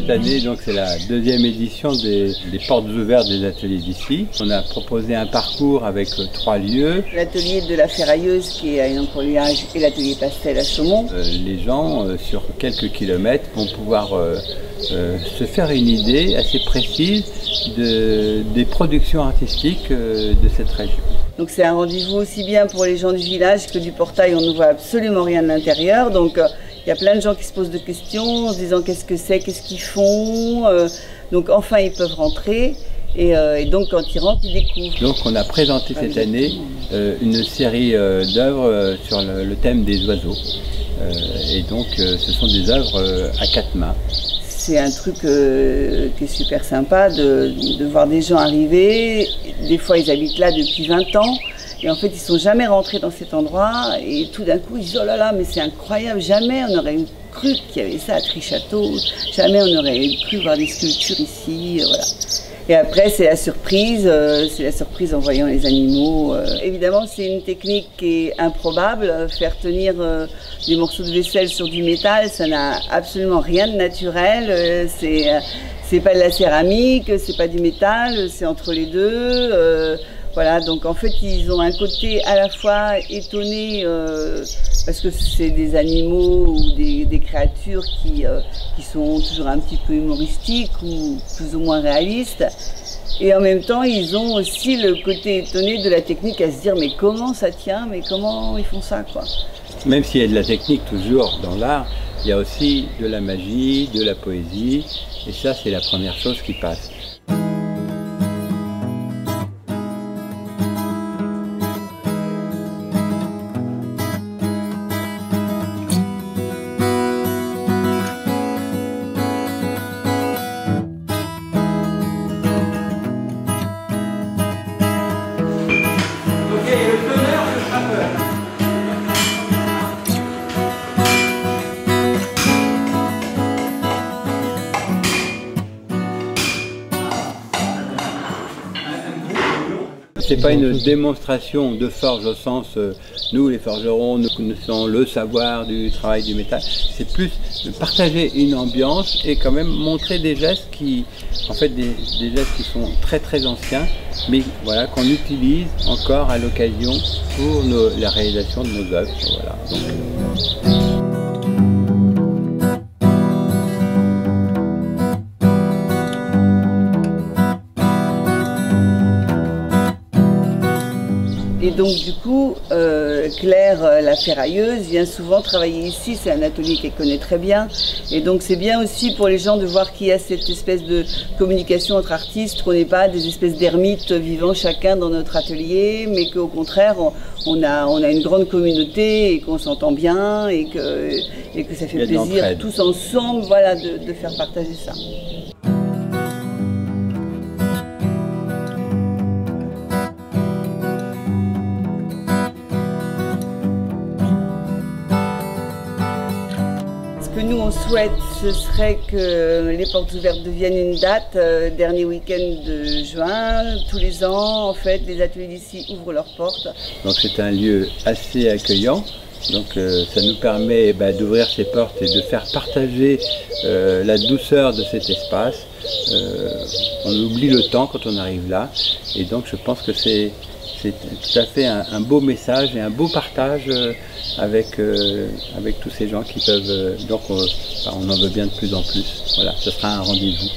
Cette année, donc, c'est la deuxième édition des portes ouvertes des ateliers d'ici. On a proposé un parcours avec 3 lieux. L'atelier de la ferrailleuse qui est à Hénon-Collioure et l'atelier pastel à Chaumont. Les gens, sur quelques kilomètres, vont pouvoir se faire une idée assez précise des productions artistiques de cette région. Donc c'est un rendez-vous aussi bien pour les gens du village que du portail, on ne voit absolument rien de l'intérieur. Donc il y a plein de gens qui se posent des questions en se disant qu'est-ce que c'est, qu'est-ce qu'ils font. Donc enfin ils peuvent rentrer et donc quand ils rentrent, ils découvrent. Donc on a présenté cette année une série d'œuvres sur le thème des oiseaux. Et donc ce sont des œuvres à 4 mains. C'est un truc qui est super sympa de voir des gens arriver. Des fois, ils habitent là depuis 20 ans. Et en fait, ils ne sont jamais rentrés dans cet endroit. Et tout d'un coup, ils disent « Oh là là, mais c'est incroyable, jamais on aurait cru qu'il y avait ça à Trichâteau. Jamais on aurait cru voir des sculptures ici. » Voilà. Et après, c'est la surprise en voyant les animaux. Évidemment, c'est une technique qui est improbable. Faire tenir des morceaux de vaisselle sur du métal, ça n'a absolument rien de naturel. C'est pas de la céramique, c'est pas du métal, c'est entre les deux. Voilà, donc en fait, ils ont un côté à la fois étonné parce que c'est des animaux ou des créatures qui sont toujours un petit peu humoristiques ou plus ou moins réalistes. Et en même temps, ils ont aussi le côté étonné de la technique à se dire mais comment ça tient, mais comment ils font ça, quoi. Même s'il y a de la technique toujours dans l'art, il y a aussi de la magie, de la poésie, et ça c'est la première chose qui passe. C'est pas une démonstration de forge au sens, nous les forgerons, nous connaissons le savoir du travail du métal. C'est plus partager une ambiance et quand même montrer des gestes qui, en fait, des gestes qui sont très très anciens, mais voilà, qu'on utilise encore à l'occasion pour la réalisation de nos œuvres. Voilà. Et donc du coup, Claire, la ferrailleuse, vient souvent travailler ici, c'est un atelier qu'elle connaît très bien. Et donc c'est bien aussi pour les gens de voir qu'il y a cette espèce de communication entre artistes, qu'on n'est pas des espèces d'ermites vivant chacun dans notre atelier, mais qu'au contraire, on a une grande communauté et qu'on s'entend bien et que ça fait plaisir tous ensemble, voilà, de faire partager ça. Ce que nous on souhaite, ce serait que les portes ouvertes deviennent une date, dernier week-end de juin, tous les ans en fait les ateliers d'ici ouvrent leurs portes. Donc c'est un lieu assez accueillant, donc ça nous permet d'ouvrir ses portes et de faire partager la douceur de cet espace. On oublie le temps quand on arrive là et donc je pense que c'est tout à fait un beau message et un beau partage avec tous ces gens qui peuvent, donc on en veut bien de plus en plus. Voilà, ce sera un rendez-vous.